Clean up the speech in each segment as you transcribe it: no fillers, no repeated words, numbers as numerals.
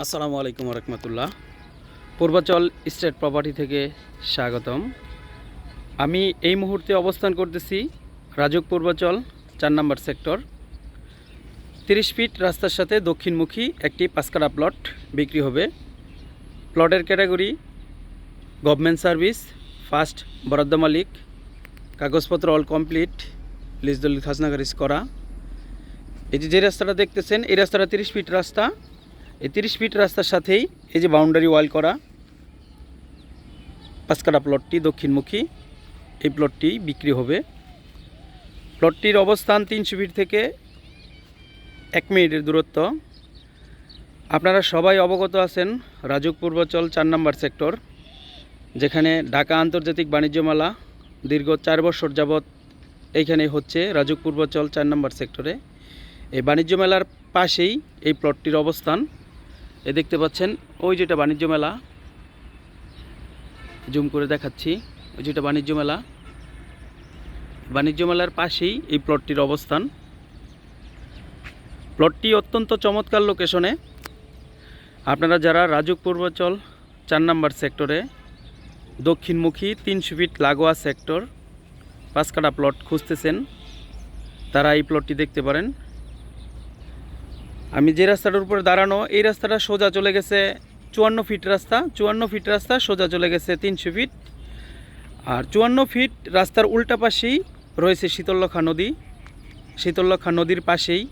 আসসালামু আলাইকুম রহমতুল্লাহ। Purbachal state property থেকে স্বাগতম। আমি এই মুহূর্তে অবস্থান করতেছি রাজুক পূর্বাচল 4 নম্বর সেক্টর। 30 ফিট রাস্তার সাথে দক্ষিণমুখী একটি 5 কাঠা প্লট বিক্রি হবে। প্লটের ক্যাটাগরি গভর্নমেন্ট সার্ভিস, ফার্স্ট বরাদ্দ মালিক, কাগজপত্র অল কমপ্লিট, লিজ দলিল খাজনা খারিজ করা। এই যে রাস্তাটা দেখতেছেন, এই রাস্তাটা 30 ফিট রাস্তা। এই 30 ফিট রাস্তার সাথেই এই যে বাউন্ডারি ওয়াল করা 5 কাঠা প্লটটি দক্ষিণমুখী, এই প্লটটি বিক্রি হবে। প্লটটির অবস্থান 300 ফিট থেকে 1 মিনিটের দূরত্ব। আপনারা সবাই অবগত আছেন রাজুক পূর্বাচল 4 নম্বর সেক্টর, যেখানে ঢাকা আন্তর্জাতিক বাণিজ্য মেলা দীর্ঘ 4 বছর যাবৎ এইখানে হচ্ছে রাজুক পূর্বাচল 4 নম্বর সেক্টরে। এই বাণিজ্য মেলার পাশেই এই প্লটটির অবস্থান। এ দেখতে পাচ্ছেন ওই যেটা বাণিজ্য মেলা, জুম করে দেখাচ্ছি, ওই যেটা বাণিজ্য মেলা, বাণিজ্য মেলার পাশেই এই প্লটটির অবস্থান। প্লটটি অত্যন্ত চমৎকার লোকেশনে। আপনারা যারা রাজুক পূর্বাচল 4 নম্বর সেক্টরে দক্ষিণমুখী 300 ফিট লাগোয়া সেক্টর 5 কাঠা প্লট খুঁজতেছেন, তারা এই প্লটটি দেখতে পারেন। আমি যে রাস্তাটার উপরে দাঁড়ানো, এই রাস্তাটা সোজা চলে গেছে 54 ফিট রাস্তা। 54 ফিট রাস্তা সোজা চলে গেছে 300 ফিট। আর 54 ফিট রাস্তার উল্টা পাশেই রয়েছে শীতললক্ষা নদী। শীতললক্ষা নদীর পাশেই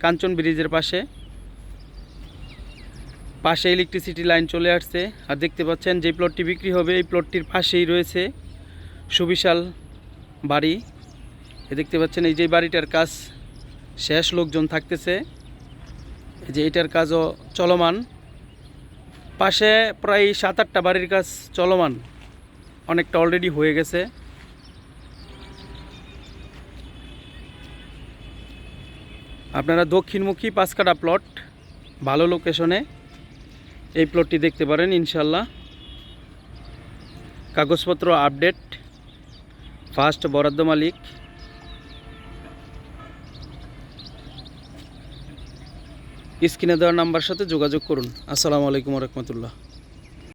কাঞ্চন ব্রিজের পাশে ইলেকট্রিসিটি লাইন চলে আসছে। আর দেখতে পাচ্ছেন যে প্লটটি বিক্রি হবে, এই প্লটটির পাশেই রয়েছে সুবিশাল বাড়ি। দেখতে পাচ্ছেন এই যে বাড়িটার কাজ শেষ, লোকজন থাকতেছে। এই যে এটার কাজও চলমান, পাশে প্রায় 7-8টা বাড়ির কাজ চলমান, অনেকটা অলরেডি হয়ে গেছে। আপনারা দক্ষিণমুখী 5 কাঠা প্লট ভালো লোকেশনে এই প্লটটি দেখতে পারেন ইনশাল্লাহ। কাগজপত্র আপডেট, ফার্স্ট বরাদ্দ মালিক। স্ক্রিনে দেওয়া নাম্বার সাথে যোগাযোগ করুন। আসসালামু আলাইকুম রহমতুল্লাহ।